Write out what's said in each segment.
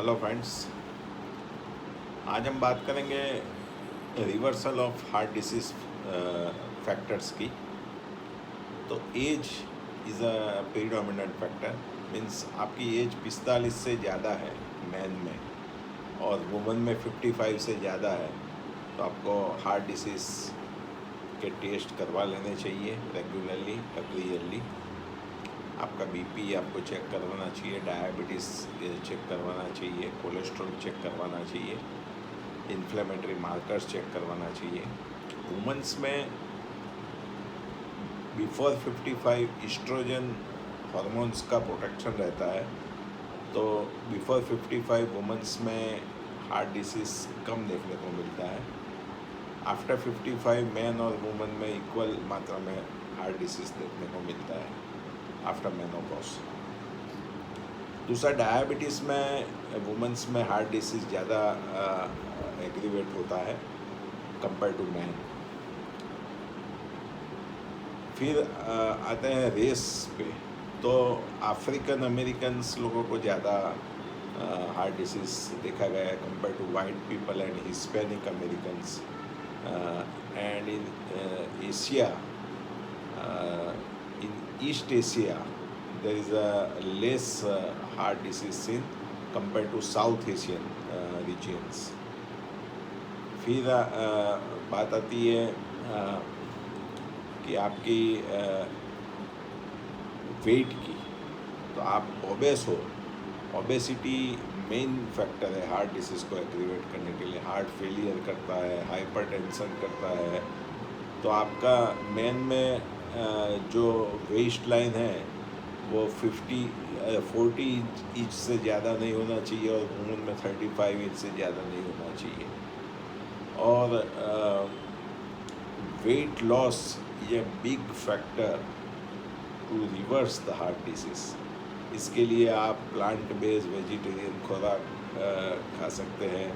Hello friends, आज हम बात करेंगे reversal of heart disease factors की। तो age is a predominant factor, means आपकी एज 45 से ज़्यादा है मैन में और वुमन में 55 से ज़्यादा है, तो आपको हार्ट डिसीज़ के टेस्ट करवा लेने चाहिए रेगुलरली, एवरी ईयरली। आपका बीपी आपको चेक करवाना चाहिए, डायबिटीज़ चेक करवाना चाहिए, कोलेस्ट्रॉल चेक करवाना चाहिए, इन्फ्लेमेटरी मार्कर्स चेक करवाना चाहिए। वुमेंस में बिफोर 55 इस्ट्रोजन हार्मोन्स का प्रोटेक्शन रहता है, तो बिफोर 55 वुमेंस में हार्ट डिसीज़ कम देखने को मिलता है। आफ्टर 55 मैन और वुमेन में इक्वल मात्रा में हार्ट डिसीज़ देखने को मिलता है आफ्टर मेनोपॉज। दूसरा, डायबिटीज़ में वुमेंस में हार्ट डिसीज़ ज़्यादा एग्रीवेट होता है कंपेयर टू मैन। फिर आते हैं रेस पे, तो अफ्रीकन अमेरिकन्स लोगों को ज़्यादा हार्ट डिसीज़ देखा गया है compare to white people and Hispanic Americans. And in Asia, in East Asia, there is a less heart disease seen compared to South Asian regions. फिर बात आती है कि आपकी वेट की, तो आप ओबेस हो, ओबेसिटी मेन फैक्टर है हार्ट डिसीज़ को एग्रीवेट करने के लिए। हार्ट फेलियर करता है, हाइपरटेंशन करता है। तो आपका मेन में जो वेस्ट लाइन है वो 40 इंच से ज़्यादा नहीं होना चाहिए और वुमेन में 35 इंच से ज़्यादा नहीं होना चाहिए। और वेट लॉस ये big factor to reverse the heart disease. इसके लिए आप प्लांट बेस्ड वेजिटेरियन खुराक खा सकते हैं।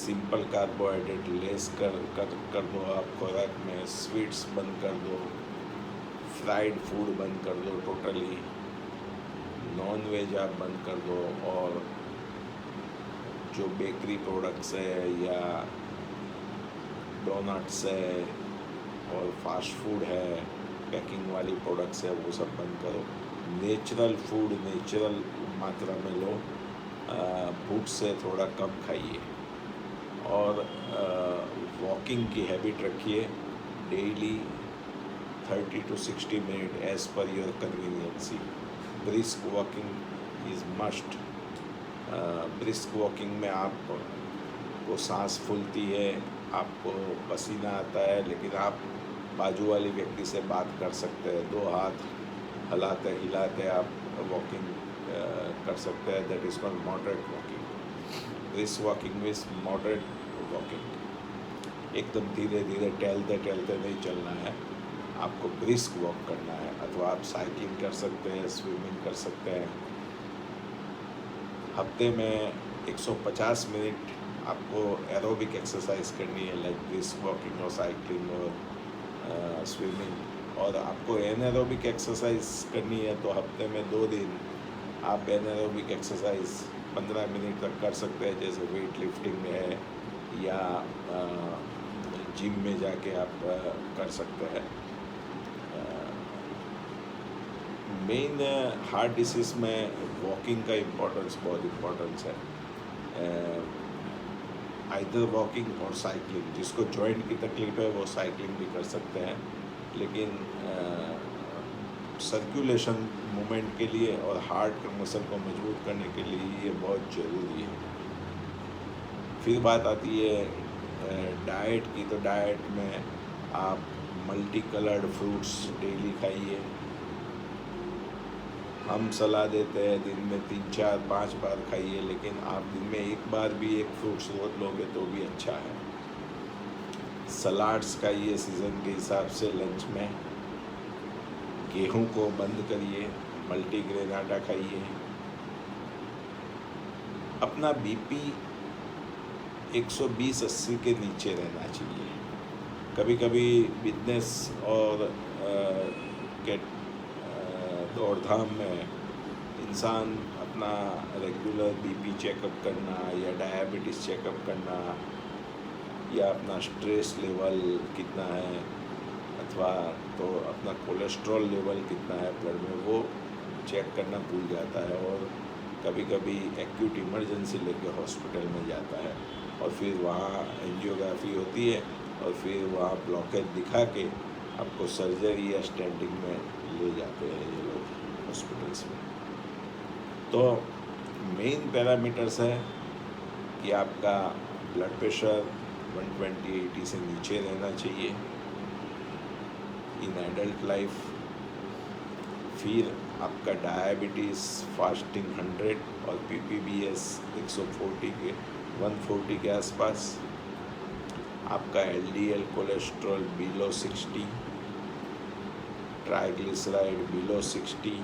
सिंपल कार्बोहाइड्रेट लेस कर दो आप खुराक में। स्वीट्स बंद कर दो, फ्राइड फूड बंद कर दो टोटली, नॉन वेज आप बंद कर दो, और जो बेकरी प्रोडक्ट्स है या डोनट्स है और फास्ट फूड है, पैकिंग वाली प्रोडक्ट्स है, वो सब बंद करो। नेचुरल फूड नेचुरल मात्रा में लो, फूड से थोड़ा कम खाइए, और वॉकिंग की हैबिट रखिए daily 30 to 60 minute as per your convenience. Brisk walking is must. Brisk walking में आपको सांस फूलती है, आपको पसीना आता है, लेकिन आप बाजू वाले व्यक्ति से बात कर सकते हैं, दो हाथ हिलाते हिलाते आप वॉकिंग कर सकते हैं। That is called moderate walking. Brisk walking is moderate walking. एकदम धीरे धीरे टहलते टहलते नहीं चलना है, आपको ब्रिस्क वॉक करना है। अथवा आप साइकिलिंग कर सकते हैं, स्विमिंग कर सकते हैं। हफ्ते में 150 मिनट आपको एरोबिक एक्सरसाइज करनी है, लाइक ब्रिस्क वॉकिंग और साइकिलिंग और स्विमिंग। और आपको एनारोबिक एक्सरसाइज करनी है तो हफ्ते में 2 दिन आप एनारोबिक एक्सरसाइज 15 मिनट तक कर सकते हैं, जैसे वेट लिफ्टिंग है या जिम में जाके आप कर सकते हैं। मेन हार्ट डिसीज़ में वॉकिंग का इम्पोर्टेंस बहुत इम्पोर्टेंस है। आइदर वॉकिंग और साइकिलिंग। जिसको जॉइंट की तकलीफ है वो साइकिलिंग भी कर सकते हैं, लेकिन सर्कुलेशन मूवमेंट के लिए और हार्ट के मसल को मजबूत करने के लिए ये बहुत ज़रूरी है। फिर बात आती है डाइट की, तो डाइट में आप मल्टी कलर्ड फ्रूट्स डेली खाइए। हम सलाह देते हैं दिन में 3, 4, 5 बार खाइए, लेकिन आप दिन में एक बार भी एक फ्रूट्स रोज लोगे तो भी अच्छा है। सलाड्स खाइए सीज़न के हिसाब से। लंच में गेहूं को बंद करिए, मल्टीग्रेन आटा खाइए। अपना बीपी 120-80 के नीचे रहना चाहिए। कभी कभी बिजनेस और के दौड़ धाम में इंसान अपना रेगुलर बीपी चेकअप करना या डायबिटीज़ चेकअप करना या अपना स्ट्रेस लेवल कितना है अथवा तो अपना कोलेस्ट्रॉल लेवल कितना है ब्लड में, वो चेक करना भूल जाता है और कभी कभी एक्यूट इमरजेंसी लेके हॉस्पिटल में जाता है और फिर वहाँ एंजियोग्राफी होती है और फिर वहाँ ब्लॉकेज दिखा के आपको सर्जरी या स्टेंटिंग में ले जाते हैं ये लोग हॉस्पिटल्स में। तो मेन पैरामीटर्स है कि आपका ब्लड प्रेशर 120/80 से नीचे रहना चाहिए इन एडल्ट लाइफ। फिर आपका डायबिटीज़ फास्टिंग 100 और पीपीबीएस 140 के आसपास। आपका LDL cholesterol below 60, triglyceride below 60,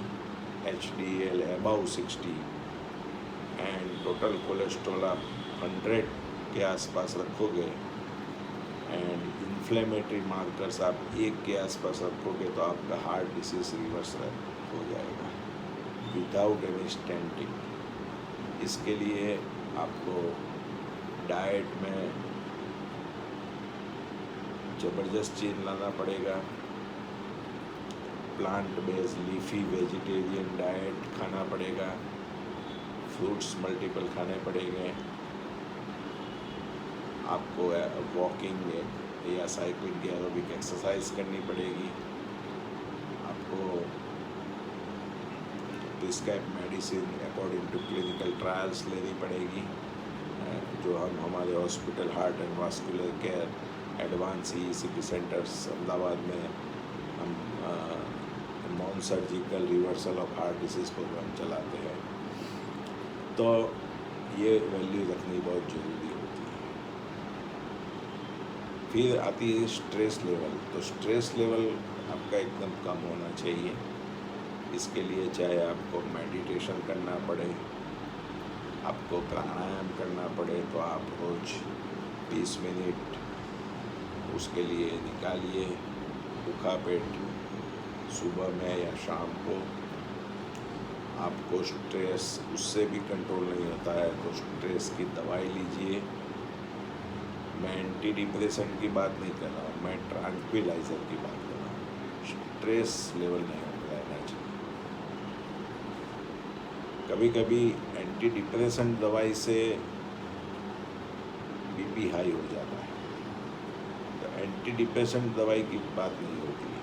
HDL above 60 and total cholesterol आप 100 के आसपास रखोगे एंड इन्फ्लेमेटरी मार्कर्स आप 1 के आसपास रखोगे तो आपका हार्ट डिसीज रिवर्स हो जाएगा विदाउट एनी स्टेंटिंग। इसके लिए आपको डाइट में ज़बरदस्त चेंज लाना पड़ेगा। Plant based leafy vegetarian diet खाना पड़ेगा, फ्रूट्स मल्टीपल खाने पड़ेंगे, आपको वॉकिंग या साइकिलिंग की एरोबिक एक्सरसाइज करनी पड़ेगी, आपको prescribe medicine according to clinical trials लेनी पड़ेगी जो हम हमारे hospital heart and vascular care advance ECP centres Ahmedabad में हम non surgical reversal of heart disease programme चलाते हैं। तो ये वैल्यू रखनी बहुत ज़रूरी होती है। फिर आती है स्ट्रेस लेवल। तो स्ट्रेस लेवल आपका एकदम कम होना चाहिए। इसके लिए चाहे आपको मेडिटेशन करना पड़े, आपको प्राणायाम करना पड़े, तो आप रोज़ 20 मिनट उसके लिए निकालिए भूखा पेट सुबह में या शाम को। आपको स्ट्रेस उससे भी कंट्रोल नहीं होता है तो स्ट्रेस की दवाई लीजिए। मैं एंटी डिप्रेसेंट की बात नहीं कर रहा हूँ, मैं ट्रैंक्विलाइज़र की बात कर रहा हूँ। स्ट्रेस लेवल नहीं रहना चाहिए। कभी कभी एंटी डिप्रेसेंट दवाई से बीपी हाई हो जाता है, तो एंटी डिप्रेसेंट दवाई की बात नहीं होती है।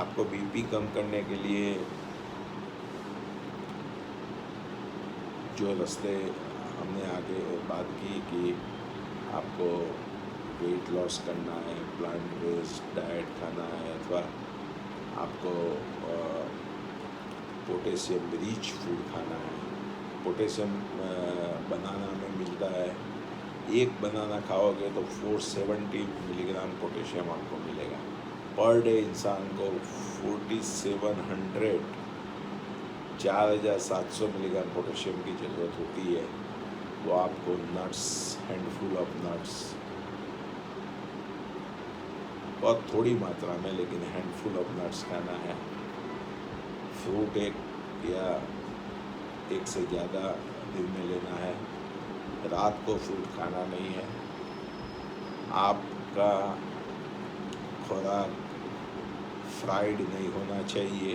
आपको बीपी कम करने के लिए जो रास्ते हमने आगे बात की कि आपको वेट लॉस करना है, प्लांट बेस्ड डाइट खाना है, अथवा आपको पोटेशियम रिच फूड खाना है। पोटेशियम बनाना में मिलता है, एक बनाना खाओगे तो 470 मिलीग्राम पोटेशियम आपको मिलेगा पर डे। इंसान को 4,700 मिलीग्राम पोटेशियम की ज़रूरत होती है। वो आपको नट्स, हैंडफुल ऑफ नट्स, बहुत थोड़ी मात्रा में लेकिन हैंडफुल ऑफ नट्स खाना है। फ्रूट या एक से ज़्यादा दिन में लेना है। रात को फ्रूट खाना नहीं है। आपका खुराक फ्राइड नहीं होना चाहिए,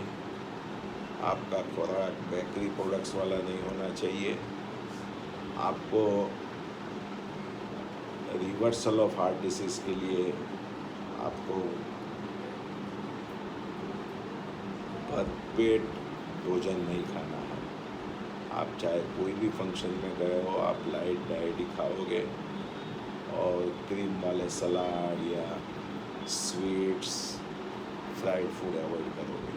आपका खुराक बेकरी प्रोडक्ट्स वाला नहीं होना चाहिए। आपको रिवर्सल ऑफ हार्ट डिसीज़ के लिए आपको भरपेट भोजन नहीं खाना है। आप चाहे कोई भी फंक्शन में गए हो, आप लाइट डाइट ही खाओगे और क्रीम वाले सलाद या स्वीट्स, फ्राइड फूड अवॉइड करोगे।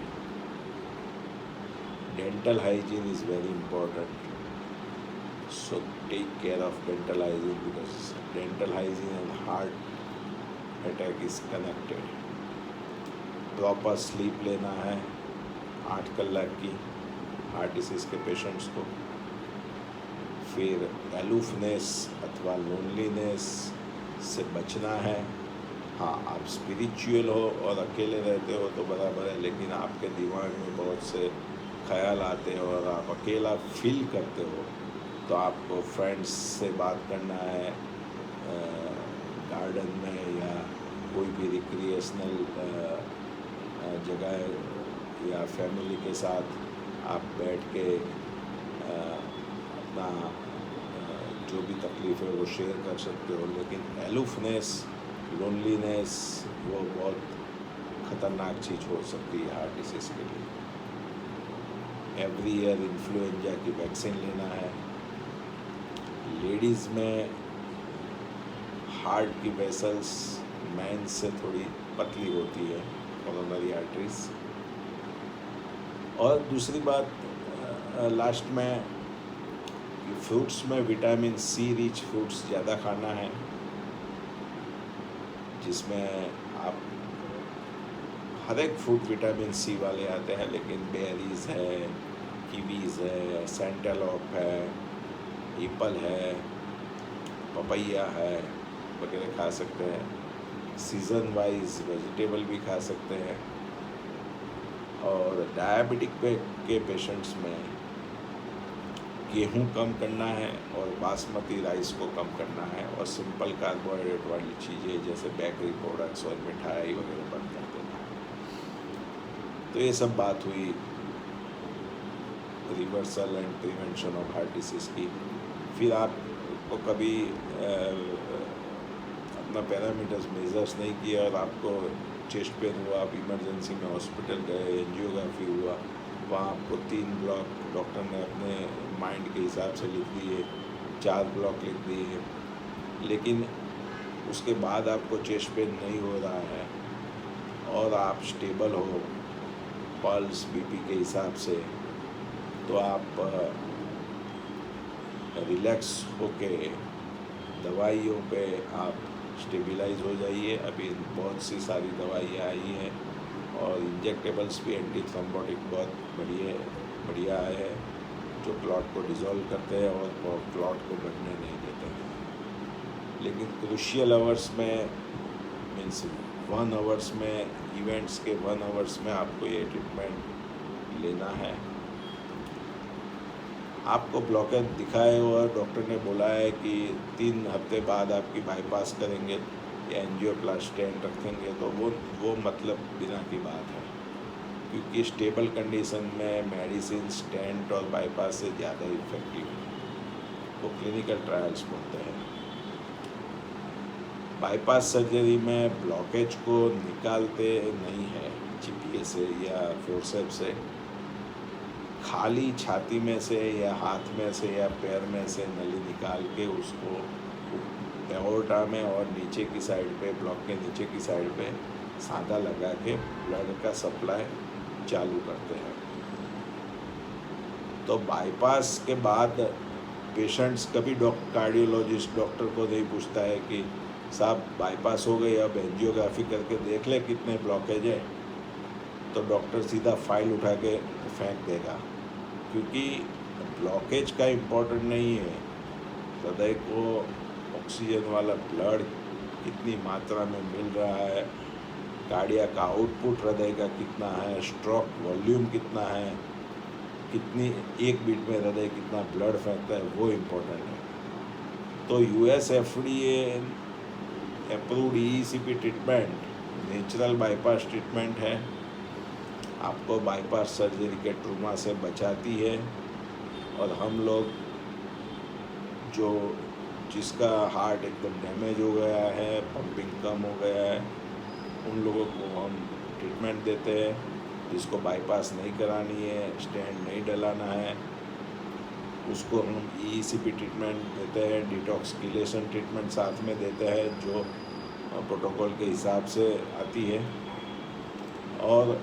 Dental hygiene is very important, so take care of dental hygiene because dental hygiene and heart attack is connected. Proper sleep लेना है 8 कलाक की हार्ट डिसीज़ के पेशेंट्स को। फिर एलूफनेस अथवा लोनलीनेस से बचना है। हाँ, आप स्पिरिचुअल हो और अकेले रहते हो तो बराबर है, लेकिन आपके दिमाग में बहुत से ख्याल आते हैं और आप अकेला फील करते हो, तो आपको फ्रेंड्स से बात करना है गार्डन में या कोई भी रिक्रिएशनल जगह या फैमिली के साथ आप बैठ के अपना जो भी तकलीफ़ है वो शेयर कर सकते हो। लेकिन एलुफनेस, लोनलीनेस वो बहुत ख़तरनाक चीज़ हो सकती है हार्ट डिसीज़ के लिए। एवरी ईयर इन्फ्लुएंजा की वैक्सीन लेना है। लेडीज़ में हार्ट की वेसल्स मेंस से थोड़ी पतली होती है, कोरोनरी आर्टरीज। और दूसरी बात लास्ट में, फ्रूट्स में विटामिन सी रिच फ्रूट्स ज़्यादा खाना है, जिसमें आप हर एक फ्रूट विटामिन सी वाले आते हैं, लेकिन बेरीज है, कीवीज़ है, सेंटेलॉप है, एप्पल है, पपैया है वगैरह खा सकते हैं। सीज़न वाइज वेजिटेबल भी खा सकते हैं। और डायबिटिक के पेशेंट्स में गेहूं कम करना है और बासमती राइस को कम करना है, और सिंपल कार्बोहाइड्रेट वाली चीज़ें जैसे बेकरी प्रोडक्ट्स और मिठाई वगैरह बंद कर देना है। तो ये सब बात हुई reversal and prevention of heart disease की। फिर आपको कभी अपना पैरामीटर्स मेजर्स नहीं किया और आपको चेस्ट पेन हुआ, आप इमरजेंसी में हॉस्पिटल गए, एंजियोग्राफी हुआ, वहाँ आपको 3 ब्लॉक डॉक्टर ने अपने माइंड के हिसाब से लिख दिए, 4 ब्लॉक लिख दिए, लेकिन उसके बाद आपको चेस्ट पेन नहीं हो रहा है और आप स्टेबल हो पल्स बीपी के हिसाब से, तो आप रिलैक्स होके दवाइयों पे आप स्टेबलाइज हो जाइए। अभी बहुत सी सारी दवाइयाँ आई हैं और इंजेक्टेबल्स भी एंटी थ्रोम्बोटिक बहुत बढ़िया है, जो क्लॉट को डिज़ोल्व करते हैं और क्लॉट को बढ़ने नहीं देते हैं। लेकिन क्रूशियल आवर्स में, मीन्स 1 आवर्स में, इवेंट्स के 1 आवर्स में आपको ये ट्रीटमेंट लेना है। आपको ब्लॉकेज दिखाए और डॉक्टर ने बोला है कि 3 हफ्ते बाद आपकी बाईपास करेंगे या एंजियोप्लास्टी स्टेंट रखेंगे, तो वो मतलब बिना की बात है, क्योंकि स्टेबल कंडीशन में मेडिसिन स्टेंट और बाईपास से ज़्यादा इफेक्टिव है। वो क्लिनिकल ट्रायल्स बोलते हैं। बाईपास सर्जरी में ब्लॉकेज को निकालते नहीं है चिपिए से या फोर्सेप्स से, खाली छाती में से या हाथ में से या पैर में से नली निकाल के उसको एओर्टा में और नीचे की साइड पे, ब्लॉक के नीचे की साइड पे सांधा लगा के ब्लड का सप्लाई चालू करते हैं। तो बाईपास के बाद पेशेंट्स कभी कार्डियोलॉजिस्ट डॉक्टर को नहीं पूछता है कि साहब बाईपास हो गई, अब एंजियोग्राफी करके देख ले कितने ब्लॉकेज है, तो डॉक्टर सीधा फाइल उठा के फेंक देगा, क्योंकि ब्लॉकेज का इम्पोर्टेंट नहीं है हृदय को ऑक्सीजन वाला ब्लड कितनी मात्रा में मिल रहा है, कार्डियक आउटपुट हृदय का कितना है, स्ट्रोक वॉल्यूम कितना है, कितनी एक बीट में हृदय कितना ब्लड फेंकता है, वो इम्पोर्टेंट है। तो US FDA approved ECP treatment natural bypass treatment है, आपको बाईपास सर्जरी के ट्रूमा से बचाती है। और हम लोग जिसका हार्ट एकदम डैमेज हो गया है, पंपिंग कम हो गया है, उन लोगों को हम ट्रीटमेंट देते हैं, जिसको बाईपास नहीं करानी है, स्टेंट नहीं डलाना है, उसको हम ECP ट्रीटमेंट देते हैं, डिटॉक्सिकेशन ट्रीटमेंट साथ में देते हैं, जो प्रोटोकॉल के हिसाब से आती है। और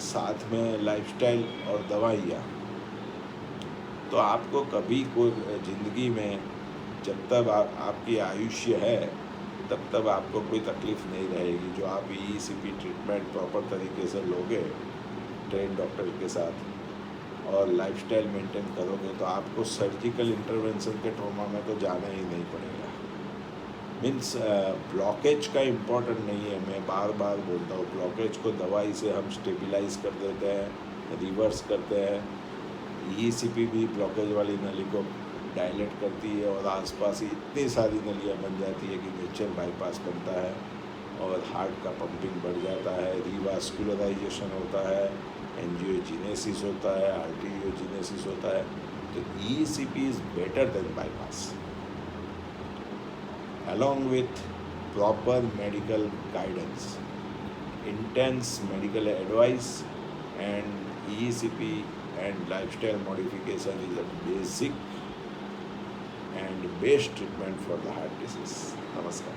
साथ में लाइफस्टाइल और दवाइयाँ। तो आपको कभी कोई ज़िंदगी में, जब तक आपकी आयुष्य है तब तक आपको कोई तकलीफ़ नहीं रहेगी, जो आप ECP ट्रीटमेंट प्रॉपर तरीके से लोगे ट्रेन डॉक्टर के साथ और लाइफस्टाइल मेंटेन करोगे, तो आपको सर्जिकल इंटरवेंशन के ट्रॉमा में तो जाना ही नहीं पड़ेगा। मीन्स ब्लॉकेज का इम्पोर्टेंट नहीं है, मैं बार बार बोलता हूँ, ब्लॉकेज को दवाई से हम स्टेबलाइज कर देते हैं, रिवर्स करते हैं। ईसीपी भी ब्लॉकेज वाली नली को डायलेट करती है और आसपास ही इतनी सारी नलियाँ बन जाती है कि नेचर बाईपास बनता है और हार्ट का पंपिंग बढ़ जाता है, रिवास्कुलराइजेशन होता है, एंजियोजेनेसिस होता है, आर्टीरियोजेनेसिस होता है। तो ECP is better than bypass, along with proper medical guidance, intense medical advice, and ECP and lifestyle modification is a basic and best treatment for the heart disease. Namaskar.